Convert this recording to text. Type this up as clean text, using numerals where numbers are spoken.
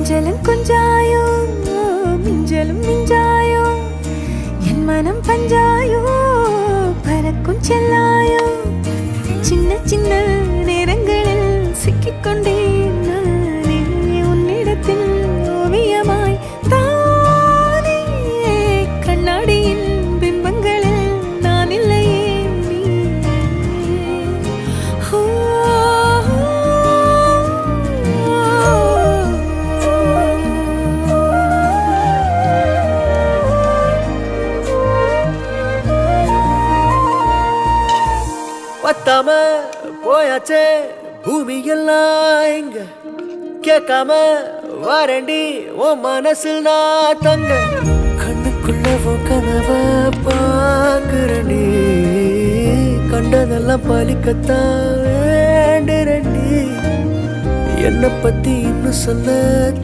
கொஞ்சலும் கொஞ்சாயோ மிஞ்சலும் மிஞ்சாயோ என் மனம் பஞ்சாயோ பறக்கும் செல்லாயோ சின்ன சின்ன நேரங்களில் சிக்கிக்கொண்டேன் நானே உன்னிடத்தில் ஓவியமாய் தானே கண்ணாடியின் பிம்பங்களில் நான் இல்லையே நீ பத்தாம போயாச்சே பூமி எல்லாம் இங்க கேட்காம வாரண்டி உன் மனசில் நான் தங்க கண்ணுக்குள்ள கனவ பாக்குறண்டி கண்டதெல்லாம் பலிக்கத்தான் வேண்டுறண்டி என்னை பத்தி இன்னும் சொல்ல